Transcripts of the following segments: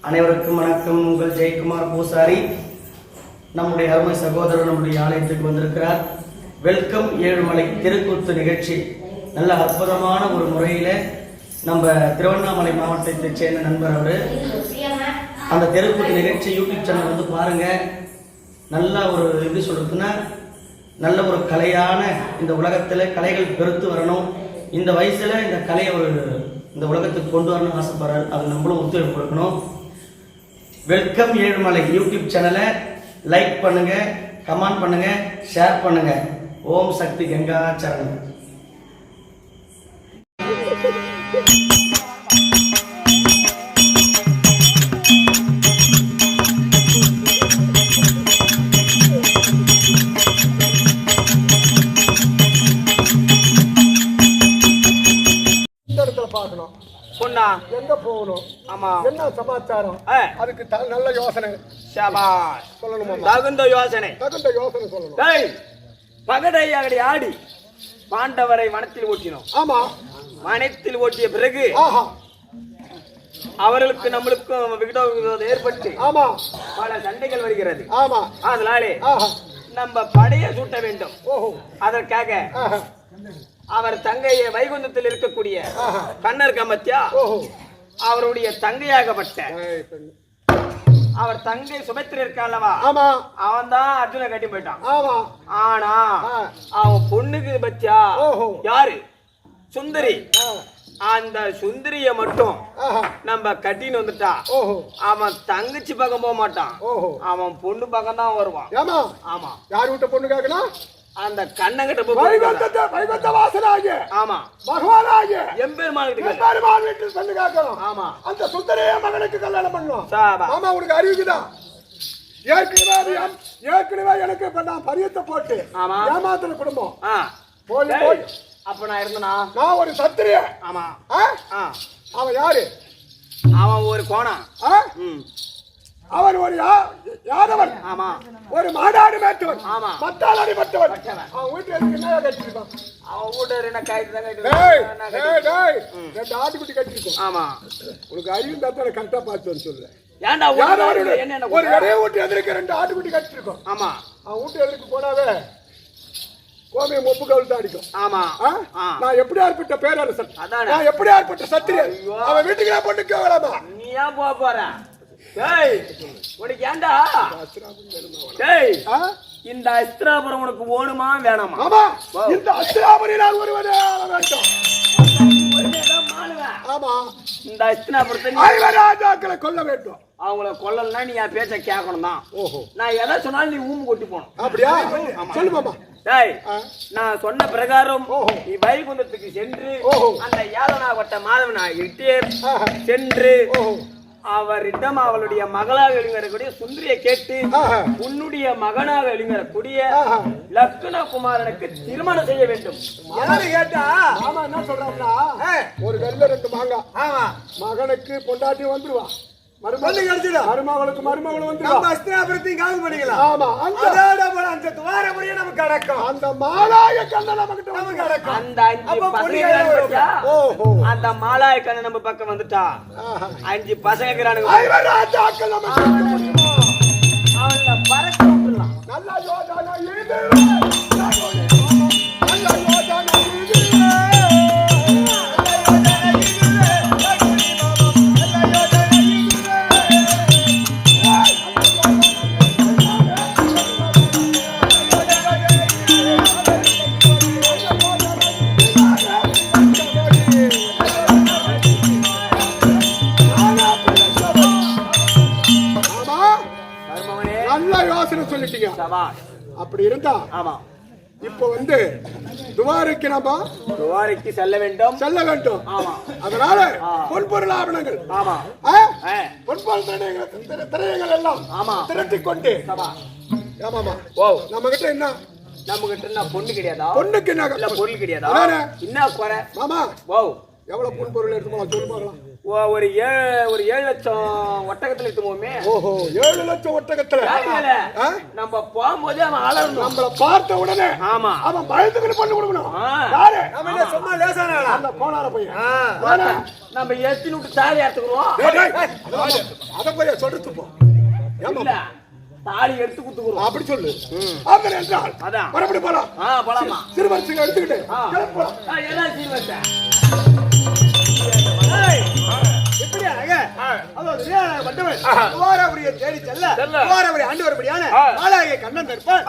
அனைவருக்கும் வணக்கம். உங்கள் ஜெயக்குமார் பூசாரி. நம்முடைய அருமை சகோதரர் நம்முடைய ஆலயத்துக்கு வந்திருக்கிறார். வெல்கம் ஏழுமலை தெருக்கூத்து நிகழ்ச்சி நல்ல அற்புதமான ஒரு முறையில நம்ம திருவண்ணாமலை மாவட்டத்தை சேர்ந்த நண்பர் அவரு. அந்த தெருக்கூத்து நிகழ்ச்சி யூடியூப் சேனல் வந்து பாருங்க. நல்ல ஒரு எப்படி சொல்றதுன்னா நல்ல ஒரு கலையான இந்த உலகத்துல கலைகள் பெருத்து வரணும். இந்த வயசுல இந்த கலையை ஒரு இந்த உலகத்துக்கு கொண்டு வரணும்னு ஆசைப்படுறாரு. அது நம்மளும் ஒத்துழைப்பு கொடுக்கணும். வெல்கம் ஏழுமலை யூடியூப் சேனலை லைக் பண்ணுங்க, கமெண்ட் பண்ணுங்க, ஷேர் பண்ணுங்க. ஓம் சக்தி கங்கா சரணம். பொண்ணா எங்க போகணும்? ஆமா, என்ன சமாச்சாரம்? அதுக்கு நல்ல யோசனை சொல்லணும். தகுந்த யோசனை சொல்லணும். பகடையாடி ஆடி பாண்டவரை வனத்தில் ஓட்டினோம். ஆமா, வனத்தில் ஓட்டிய பிறகு அவர்களுக்கு நம்மளுக்கும் விரோதம் ஏற்பட்டு ஆமா பல சண்டைகள் வருகிறது. ஆமா, அதனாலே நம்ம படையை சூட்ட வேண்டும். அதற்காக அவர் தங்கையை வைகுந்தத்தில் இருக்கக்கூடிய கண்ணர் கமத்தியா அவருடைய தங்கையாகப்பட்ட அவர் தங்கை சுபத்திரி இருக்கல்லவா, அவன் தான் அர்ஜுன கட்டி போயிட்டான். ஆனா அவன் பொண்ணுக்கு பத்தியா யாரு சுந்தரி, அந்த சுந்தரிய மட்டும் நம்ம கட்டின்னு வந்துட்டா அவன் தங்கச்சி பக்கம் போக மாட்டான், அவன் பொண்ணு பக்கம் தான் வருவான். ஆமா, யாரு விட்ட பொண்ணு கேட்கணும்? அந்த கண்ணங்கிட்ட வைகுந்த வாசனாகிய ஆமா பகவானாகிய எம்பெருமான் வீட்டில் பொண்ணு கேட்கணும். ஆமா, அந்த சுந்தரிய மகனுக்கு கல்யாணம் பண்ணணும். ஆமா, உனக்கு அறிவுக்குதான். ஏற்கனவே எனக்கு நான் பரியத்தை போட்டு ஏமாத்தின குடும்பம் போய் அப்ப நான் இருந்தனா நான் ஒரு சத்திரிய. ஆமா, அவன் யாரு? அவன் ஒரு கோணம், அவன் ஒரு யாதவன். ஆமா, ஒரு மாடாடு மேய்ச்சவன். ஆமா, மத்தால் அடிபட்டவன். அவன் வீட்டுல என்ன கட்டிருக்கான்? அவன் வீட்டுல என்ன கயிறு ரெண்டு ஆட்டுக்குட்டி கட்டிருக்கோம். ஆமா, உனக்கு அறிவு தாத்தால கரெக்டா பார்த்து சொல்றேன். ஏன்டா ஒரு இடையே வீட்டு எதிர்க்க ரெண்டு ஆட்டுக்குட்டி கட்டிருக்கோம். ஆமா, அவன் வீட்டு எதிர்க்கு போனாவே கோமிய மொப்பு கவுள் தான் அடிக்கும். ஆமா, நான் எப்படி ஏற்பட்ட பேரரசன், நான் எப்படி ஏற்பட்ட சத்திரியன். அவன் வீட்டுக்கு நான் பொண்ணுக்கு வேணாமா? நீ ஏன் போக போற? உனக்கு ஏண்டா இந்த அஸ்திராபுரம் உனக்கு ஓணுமா வேணாமா? ஆமா, இந்த அஸ்திராபுரி நான் ஒருவனே வேண்டும். ஆமா, இந்த அஸ்திராபுரத்தை கொல்ல வேண்டும். அவங்கள கொல்லலன்னா நீ என் பேச்ச கேட்கணும் தான். நான் எதை சொன்னாலும் நீ ஊம்பு கொட்டி போகணும். அப்படியா? சொல்லுமாமா. நான் சொன்ன பிரகாரம் நீ வைகுந்தத்துக்கு சென்று அந்த ஏழனாவட்ட மாதவனாகிட்டே சென்று அவரிடம் அவளுடைய மகளாக எழுங்கக்கூடிய சுந்தரியை கேட்டு உன்னுடைய மகனாக எழுங்கக்கூடிய லக்ஷ்மண குமாரனுக்கு திருமணம் செய்ய வேண்டும். யாரு கேட்டா ஆமா என்ன சொல்றாங்களா? ஒரு கல்ல ரெண்டு மாங்காய் மகனுக்கு பொண்டாட்டி வந்துருவா, மருமகளுக்கு மருமகளும் வந்து நம்ம அஸ்திராபுரத்தையும் காவு பண்ணிக்கலாம். ஆமா, அந்த துவாரமுறையே நமக்கு அடக்கம். அந்த மாலாய கண்ணன் நமக்கு அடக்கம். அந்த அந்த மாலாய கண்ணன் நம்ம பக்கம் வந்துட்டா 5 பசங்க இருக்கிறானுங்க. அவங்கள பறக்க விட்டுலாம். நல்லா யோசனை இது. அப்படி இருந்தா ஆமா, இப்ப வந்து துவாரைக்கு நம்ம துவாரைக்கு செல்ல வேண்டும். ஆமா, அதனால பொன்பொருள் ஆவணங்கள் ஆமா பொன்பொருள் திரையங்கள் எல்லாம் ஆமா திரட்டி கொண்டு ஆமாமா நம்ம கிட்ட என்ன பொண்ணு கிடையாதா? பொண்ணுக்கு என்ன பொருள் கிடையாதா? என்ன குறை மாமா? ஓ எவ்வளவு பொன்பொருள் எடுத்து சொல்லு பார்க்கலாம். ஒரு 7 லட்சம் ஒட்டகத்துல எடுத்துமோமே. ஓஹோ 7 லட்சம் ஒட்டகத்துல நம்ம போகும்போது அவன் அலறணும். நம்மள பார்த்த உடனே ஆமா அவன் பயந்துக்கிட்டு பண்ணி கொடுக்கணும். யாரு நம்ம என்ன சும்மா லேசான ஆளா? அந்த கோணார பையன். நம்ம எத்தினு விட்டு தாலி எடுத்துக்குறோம். அத போய் சொல்றது போ. இல்ல தாலி எடுத்து குடுத்துக்குறோம் அப்படி சொல்லு. அப்படி என்றால் அதான் மறுபடியும் போலாம். போலாமா? சிறுவர்சிங்க எடுத்துக்கிட்டு கிளம்பலாம். என்ன சிறுவர்சா? தேடி செல்ல ஆண்டு வரும்படியான ஆளாகிய கண்ணன் இருப்பான்.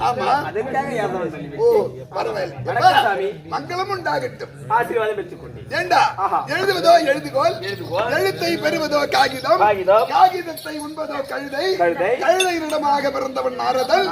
ஆமா. அதற்காக யாதவன் சொல்லி ஓ பரவாயில்லை. வணக்கம் சாமி. மங்களம் உண்டாகட்டும். ஆசீர்வாதம் பெற்றுக் கொண்டேன். ஏண்டா ஆஹா. எழுதுவதோ எழுதுகோல், எழுதுகோல். எழுத்தை பெறுவதோ காகிதம், காகிதம். காகிதத்தை உண்பதோ கழுதை, கழுதை. கழுதையினிடமாக பிறந்தவன் நாரதன்,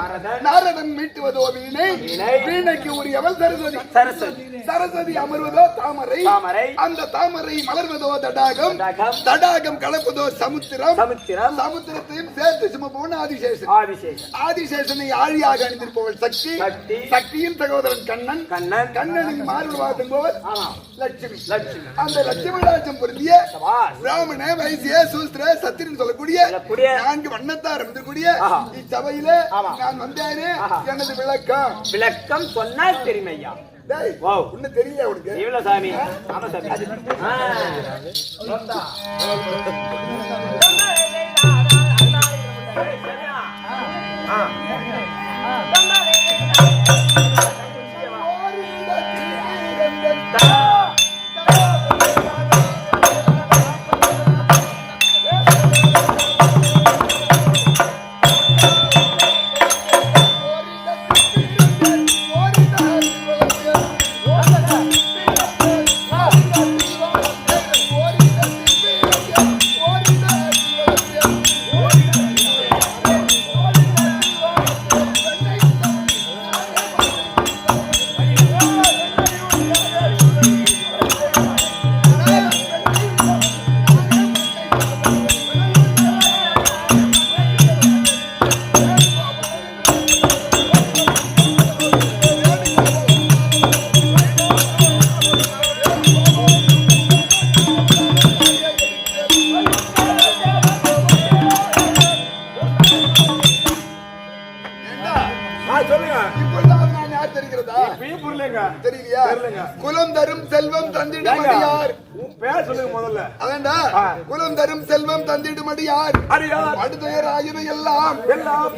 நாரதன் மீட்டுவதோ வீணை, வீணை. வீணைக்கு உரியவள் சரஸ்வதி, சரஸ்வதி. சரஸ்வதி அமர்வதோ தாமரை, தாமரை. அந்த தாமரை மலர்வதோ தடாகம், தடாகம். தடாகம் கலப்பதோ சமுத்திரம், சமுத்திரம். சமுத்திரத்தையும் சேர்த்து சுமப்பவன் ஆதிசேஷன், ஆதிசேஷன். ஆதிசேஷனை ஆழியாக அணிந்திருப்பவள் சக்தி, சக்தி. சக்தியின் சகோதரன் கண்ணன், கண்ணன். கண்ணனின் மார்பு வாட்டும் போது ஆமா. லட்சுமி, லட்சுமி. அந்த லட்சுமி ராஜ்யம் பொருந்திய சபாஷ். ராமன வைசிய சூஸ்திர சத்திரன் சொல்லக்கூடிய சொல்லக்கூடிய 4 வண்ணத்தார் இருந்தக்கூடிய ஆஹா. இச்சபையிலே ஆமா. நான் வந்தேனே ஆஹா. எனது விளக்கம். விளக்கம் சொன்னால் தெரியுமையா? டேய், வாவ். ஒண்ணும் தெரியல உனக்கு. இவ்வளவு சாமி. ஆமா சாமி. இப்பொழுது நான் யார் தெரிகிறதா? தெரியலையா? தெரியலங்க. குலம் தரும் செல்வம் தந்திடும் அடியார். பேர் சொல்லுங்க முதல்ல. அதான்டா, குலம் தரும் செல்வம் தந்திடும் அடியார். அடியார். அடுத்துயர் ஆகின எல்லாம்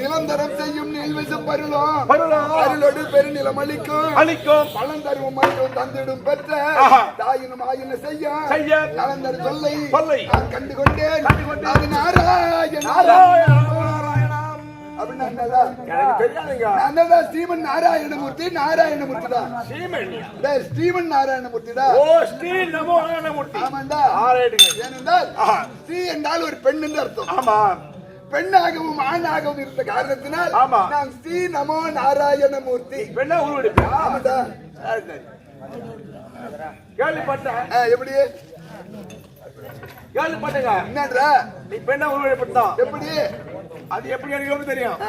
நிலந்தரம் செய்யும் நீள்விசும் பருளும், பருளும். அருளோடு பெருநிலம் அளிக்கும், அளிக்கும். பழம் தரும் மற்றும் தந்திடும் பெற்ற ஆஹா. தாயினும் ஆயின செய்ய செய்ய. நலந்தர் சொல்லை சொல்லை. நான் கண்டுகொண்டேன். அது நாராயண அப்படின்னா என்னடா? எனக்கு தெரியாதுங்க. என்னடா? ஸ்ரீமன் நாராயணமூர்த்தி, நாராயணமூர்த்தி தான். ஸ்ரீமணியா? டேய், ஸ்ரீமன் நாராயணமூர்த்திடா. ஓ ஸ்ரீ நமோ நாராயணமூர்த்தி. ஆமாண்டா. ஆரைடுங்க. ஏனென்றால் ஆஹா. ஸ்ரீ என்றால் ஒரு பெண் என்று அர்த்தம். ஆமா. பெண்ணாகவும் ஆணாகவும் இருந்த காரணத்தினால் ஆமா. நான் ஸ்ரீ நமோ நாராயணமூர்த்தி. பெண்ணா உருவெடுப்பியா? ஆமாண்டா. கேள்விப்பட்டேன். எப்படி கேள்விப்பட்டேங்க. என்னன்றா? நீ பெண்ணா உருவெடுப்பட்டான். எப்படி? அது எப்படி எனக்கு ரொம்ப தெரியும்.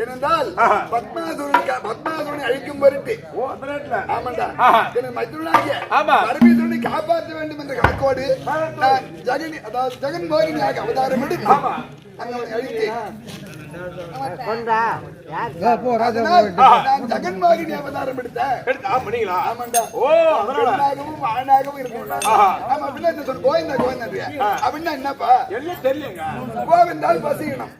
ஏனென்றால் ஆஹா. பத்மாசுரனை அழிக்கும் பொருட்டு. ஓ அந்த நேரத்துல. ஆமாண்டா. ஆஹா. எனக்கு மற்றவர்களாகிய ஆமா. பரமேஸ்வரனை காப்பாற்ற வேண்டும் என்ற கணக்கோடு நான் ஜெகன்மோகினியாக அவதாரம் எடுத்து ஆமா. அங்கே அழித்தேன். ராஜா நான் ஜெகன்மோகினி அவதாரம் எடுத்தேன். பண்ணீங்களா? ஆமாண்டா. ஓ அதனால. பெண்ணாகவும் ஆணாகவும் இருக்கணும். ஆஹா. ஆமா. அப்படின்னா என்ன சொல்ல கோவிந்தா கோவிந்தா அப்படின்னா என்னப்பா? எல்லாம் தெரியலங்க. கோவென்றால் பசியினம்.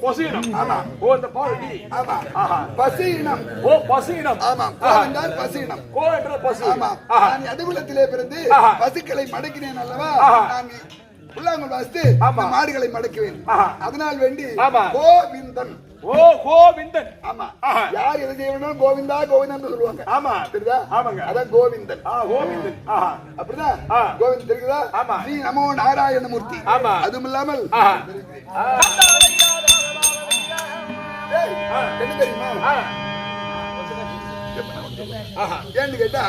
பசியினம். ஆமா. ஓ இந்த பாவடி. ஆமா. ஆஹா. பசியினம். ஓ பசியினம். ஆமா. கோவென்றால் பசியினம். கோ என்ற பசி. ஆமா. ஆஹா. நான் எதுகுலத்திலே பிறந்து ஆஹா. பசுக்களை மடக்கினேன் அல்லவா? ஆஹா. நான் புல்லாங்குழல் வாசித்து ஆமா. மாடுகளை மடக்குவேன். ஆஹா. அதனால் வேண்டி ஆமா. கோவிந்தன். ஓ கோவிந்தன். ஆமா. ஆஹா. யார் எது செய்யணும் கோவிந்தா கோவிந்தன் சொல்லுவாங்க. ஆமா. தெரியுதா? ஆமாங்க. அதான் கோவிந்தன். கோவிந்தன். ஆஹா. அப்படிதான் ஆ. கோவிந்தன் தெரியுதா? ஆமா. ஸ்ரீ நமோ நாராயணமூர்த்தி. ஆமா. அதுவும் இல்லாமல் ஆஹா. ஏய், என்ன தெரியுமா? ஆஹா. ஏன்னு கேட்டா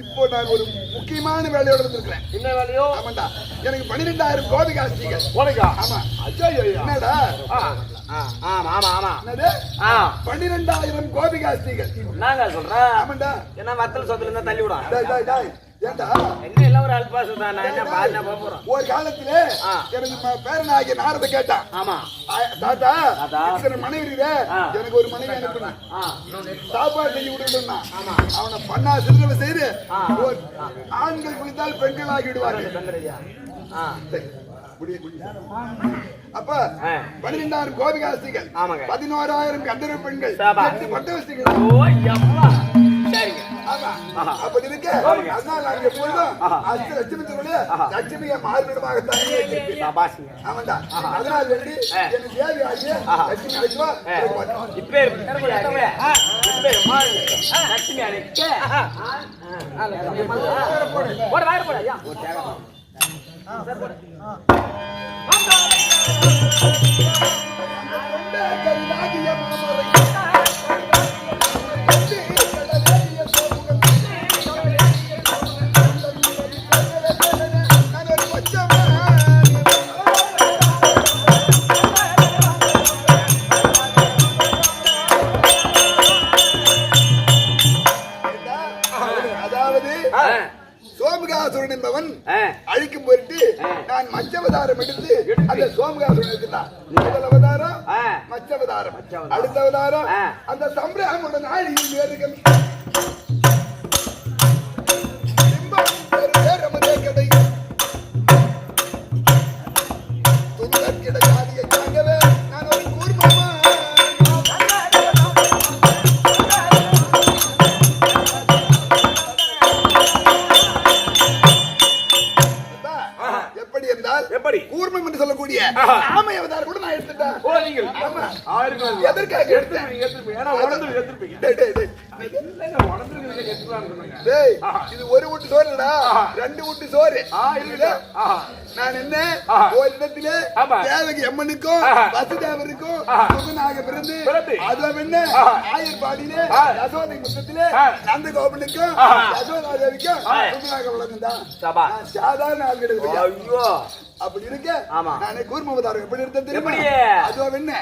இப்போ நான் ஒரு முக்கியமான வேலையோட இருந்திருக்கிறேன். என்ன வேலையோ? ஆமாண்டா. எனக்கு 12,000 கோபிகாஸ்திகள். உனக்கா? ஆமா. ஐயோ என்னடா? ஆமா ஆமா ஆமா. என்னது? ஆ 12,000 கோபிகாஸ்திகள். நாங்க சொல்றேன். ஆமாண்டா. என்ன வத்தல் சொத்துல இருந்தா தள்ளி விடும். டேய் டேய் டேய். ஏண்டா? என்ன எல்லாம் ஒரு அல்பாசம் தான். நான் என்ன பாருங்க போறோம். ஒரு காலத்திலே எனக்கு பேரனாகிய நாரத கேட்டான். ஆமா. தாத்தா தாத்தா. இத்தனை மனைவி இருக்க எனக்கு ஒரு மனைவி அனுப்புனா சாப்பாடு செஞ்சு கொடுத்துருந்தா அவனை பண்ணா சிறுவை செய்து ஒரு ஆண்கள் குளித்தால் பெண்கள் ஆகிவிடுவார்கள். அப்ப 12,000 கோபிகாஸ்திகள், 11,000 கந்தர்வ பெண்கள், 8 பட்டவஸ்திகள். சரிங்க. ஆமா. ஆஹா. அப்படி இருக்க அதனால நான் எப்பொழுதும் லட்சுமி லட்சுமியை மாறுபடமாக தானே இருக்கு. சபாஷுங்க. ஆமாண்டா. அதனால வேண்டி எனக்கு தேவி ஆகிய லட்சுமி அழைச்சுவா. இப்பே லட்சுமி அழைக்க போட வாயிர போட ஐயா சோமுகாசுரன் என்பவன் அழிக்கும் பொருட்டு நான் மச்சவதாரம் எடுத்து அந்த சோமுகாசுரன் இருக்கிறான். முதல் அவதாரம் மச்சவதாரம், அடுத்த அவதாரம் அந்த சம்பிரமோட நாளில் வேறுகள் கடை துன்பம் கிடைக்காதிய தாங்கவே நான் ஒரு கூர்மமா எப்படி கூர்மம் என்று சொல்லக்கூடிய ஆமை அவதாரம் கூட நான் எடுத்துட்டேன். ஓ நீங்கள் ஆமா ஆயிரம் எதற்காக எடுத்துப்பீங்க ஏன்னா உடந்து எடுத்துப்பீங்க டேய் இது ஒரு வீட்டு சோறு இல்லடா, ரெண்டு வீட்டு சோறு. நான் என்ன ஒரு இடத்திலே தேவகி அம்மனுக்கும் வசுதேவருக்கும் சுகனாக பிறந்து அதுவும் என்ன ஆயர்பாடியிலே யசோதை முத்தத்திலே நந்த கோபனுக்கும் யசோதா தேவிக்கும் சுகனாக வளர்ந்தான். சாதாரண ஆள் கிடையாது. ஐயோ அப்படி இருக்க நானே கூர்மவதாரம் எப்படி இருந்தது எப்படி அதுவும் என்ன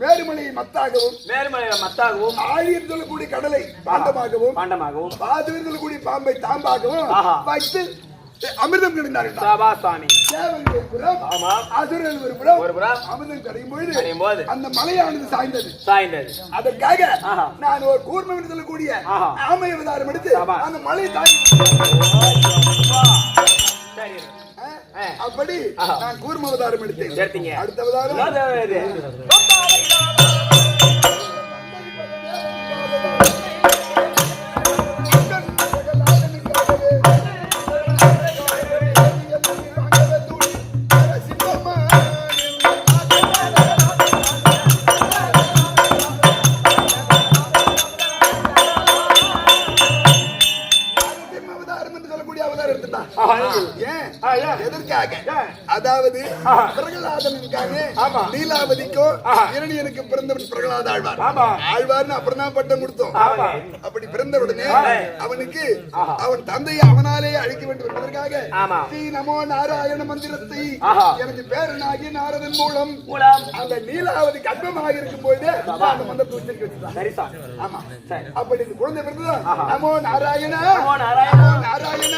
மேருமலை மத்தாகவும் ஆழியர் சொல்லக்கூடிய கடலை பாண்டமாகவும் பாதுவர் சொல்லக்கூடிய பாம்பை தாம்பாகவும் வைத்து அமிர்தம் கிடைந்தார்கள். அசுரர்கள் ஒரு புறம் அமிர்தம் கிடைக்கும் பொழுது அந்த மலையானது சாய்ந்தது. அதற்காக நான் ஒரு கூர்மம் என்று சொல்லக்கூடிய ஆமை அவதாரம் எடுத்து அந்த மலை அப்படி நான் கூர்ம அவதாரம் எடுத்தேன். அடுத்த அவதாரம் எதற்காக? அதாவது பிரகலாதனுக்காக நீலாவதிக்கும் இரணியனுக்கு பிறந்தவன் பிரகலாத ஆழ்வார். ஆழ்வார்னு அப்புறம் தான் பட்டம் கொடுத்தோம். அப்படி பிறந்த உடனே அவனுக்கு அவன் தந்தையை அவனாலே அழிக்க வேண்டும் என்பதற்காக ஸ்ரீ நமோ நாராயண மந்திரத்தை எனக்கு பேரனாகி நாரதன் மூலம் அந்த நீலாவதி கர்ப்பமாக இருக்கும் போது அந்த மந்திரத்தை உச்சரிக்க வச்சுட்டான். ஆமா, அப்படி குழந்தை பிறந்தது நமோ நாராயண நாராயண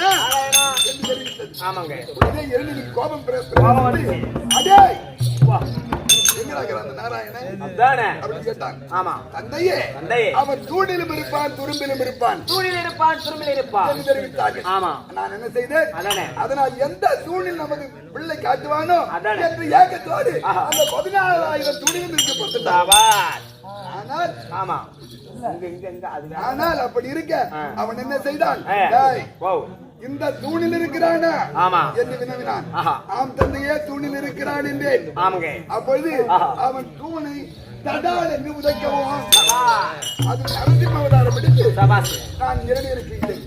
ஆமாங்க. கோபம் தந்தையே அவன் தூணிலும் இருப்பான் துரும்பிலும் இருப்பான் நான் என்ன செய்தேன்? அதனால் எந்த தூணில் நமக்கு பிள்ளை காட்டுவானோ என்று ஏக்கத்தோடு அந்த 14,000 துணியில் இருக்கப்பட்டான். ஆனால் அப்படி இருக்க அவன் என்ன செய்தான்? இந்த தூணில் இருக்கிறானா என்று வினவினான். ஆம் தந்தையே தூணில் இருக்கிறான் என்றேன். அப்பொழுது அவன் தூணை தடால் என்று உதைக்கவும் அது நரசிம்ம அவதாரம் எடுத்து நான் இரணியரை கீழ்த்தேன்.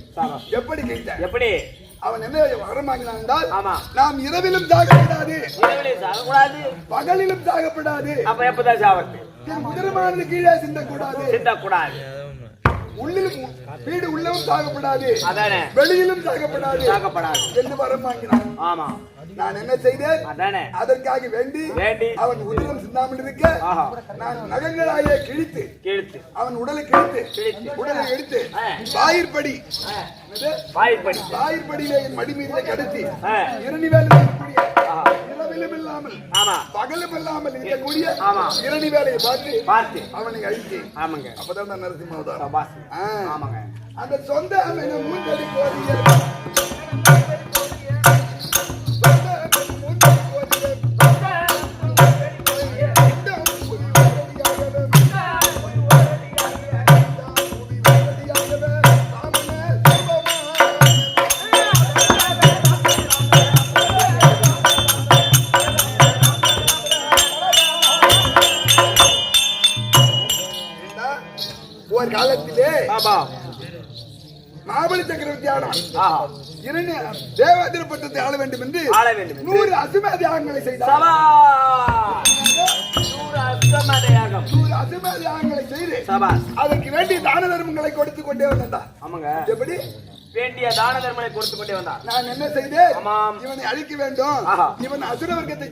எப்படி கீழ்த்தேன்? எப்படி? அவன் என்ன வரம் வாங்கினான் என்றால் நாம் இரவிலும் சாகப்படாது, பகலிலும் சாகப்படாது, குதிரமானது கீழே சிந்தக்கூடாது, உள்ளிலும் வீடு உள்ளவும் சாகப்படாது, வெளியிலும் சாகப்படாது என்று வரம் வாங்கினான். நான் என்ன செய்தேன்? அதற்காக வேண்டி அவன் உதிரம் சிந்தாமல் இருக்க நான் நகங்களாயே கிழித்து அவன் உடலை உடலை எடுத்து வாயிற்படியிலே என் மடி மீது கடத்தி இரண்டு வேலை இரவிலும் இல்லாமல் பகலும் இல்லாமல் இருக்கக்கூடிய இரண்டு வேலையை பார்த்து அவனை அழித்து. அப்பதான் நான் நரசிம்ம அவதாரம். அந்த சொந்த மூஞ்சடி கோரிய மாபலி சக்கரவர்த்தி ஆனான். ஆஹா. இரண்டு தேவாதிர பட்டத்தை ஆள வேண்டும் என்று ஆள வேண்டும் என்று 100 அசுமேத யாகங்களை செய்தார். சபாஷ். 100 அஸ்வமேத யாகம். 100 அசுமேத யாகங்களை செய்து சபாஷ். அதற்கு வேண்டிய தான தர்மங்களை கொடுத்து கொண்டே வந்தான். ஆமாங்க. எப்படி வேண்டிய தான தர்மங்களை கொடுத்து கொண்டே வந்தான். நான் என்ன செய்தேன்? ஆமாம். இவனை அழிக்க வேண்டும். ஆஹா. இவன் அசுர வர்க்கத்தை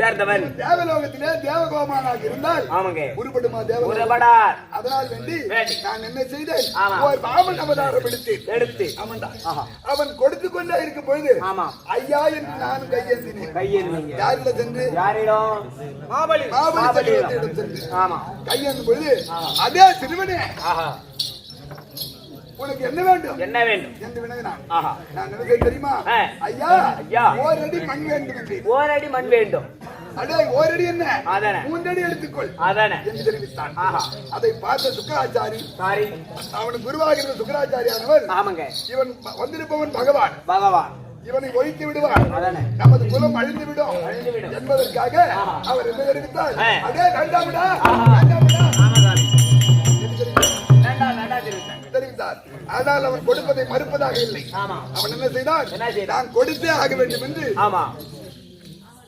சேர்ந்தவன் தேவலோகத்திலே தேவகோமானாக இருந்தால் ஆமாங்க. உருப்படுமா தேவலோகம்? உருப்படார். அதனால் வேண்டி நான் என்ன செய்தேன்? ஆமா. ஒரு பாமன் அவதாரம் எடுத்து ஆமாண்டா. அவன் கொடுத்து கொண்டே இருக்கும் பொழுது ஆமா. ஐயா என்று நான் கையேந்தினேன். கையேந்தினீங்க. யாரிடம் சென்று? யாரிடம்? மாபலி சக்கரவர்த்தியிடம் சென்று ஆமா. கையேந்தும் பொழுது அதே சிறுவனே ஆஹா. உனக்கு என்ன வேண்டும்? என்ன வேண்டும் என்று வினவினான். ஆஹா. நான் நினைச்சேன் தெரியுமா? ஐயா ஐயா. ஓரடி மண் வேண்டும் என்று. ஓரடி மண் வேண்டும். அடே ஓரடி என்ன? அதானே. 3 அடி எடுத்துக்கொள். அதானே. என்று தெரிவித்தான். ஆஹா. அதை பார்த்த சுக்கராச்சாரி சாரி. அவனுக்கு குருவாக இருந்த சுக்கராச்சாரியானவர் ஆமாங்க. இவன் வந்திருப்பவன் பகவான் இவனை ஒழித்து விடுவார். அதானே. நமது குலம் அழிந்து விடும் விடும் என்பதற்காக அவர் என்ன தெரிவித்தார்? ஆ. அடே வேண்டாம்டா ஆஹா. வேண்டாம்டா ஆமா சாமி. என்று தெரிவித்தார். வேண்டாம் வேண்டாம் தெரிவித்தார். ஆனால் அவன் கொடுப்பதை மறுப்பதாக இல்லை. ஆமா. அவன் என்ன செய்தான்? என்ன செய்தான்? நான் கொடுத்தே ஆக வேண்டும் என்று ஆமா.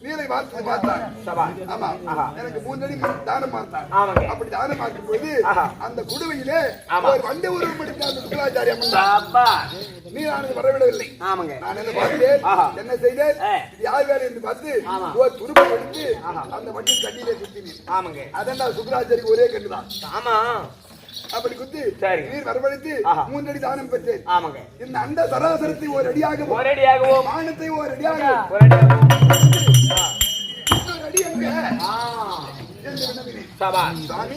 நீரை பார்த்தான். சபாஷ். ஆமா. ஆஹா. எனக்கு 3 அடி தானம் பார்த்தான். ஆமாங்க. அப்படி தானம் பார்க்கும் போது ஆஹா. அந்த குடுவையிலே ஆமா. ஒரு வண்டை உருவம் எடுத்த அந்த சுக்கராச்சாரி அம்மன் சபாஷ். நீரானது வரவிடவில்லை. ஆமாங்க. நான் என்ன பார்த்தேன்? ஆஹா. என்ன செய்தேன்? ஏ. இது யார் வேலை என்று பார்த்து ஆமா. ஒரு துருப்பு எடுத்து ஆஹா. அந்த வண்டி தண்ணியிலே குத்தினேன். ஆமாங்க. அதான் சுக்கராச்சாரிக்கு ஒரே கண்டுதான். ஆமா. அப்படி குத்தி சரி. நீர் வரவழைத்து ஆஹா. 3 அடி தானம் பெற்றேன். ஆமாங்க. இந்த அண்ட சராசரத்தை ஒரு அடியாகவும் ஒரடியாகவும் வானத்தை ஒரு அடியாகவும் ஒரடியாகவும் இன்னொரு அடி எங்க ஆ. என்று வினவினேன். சபாஷ். சாமி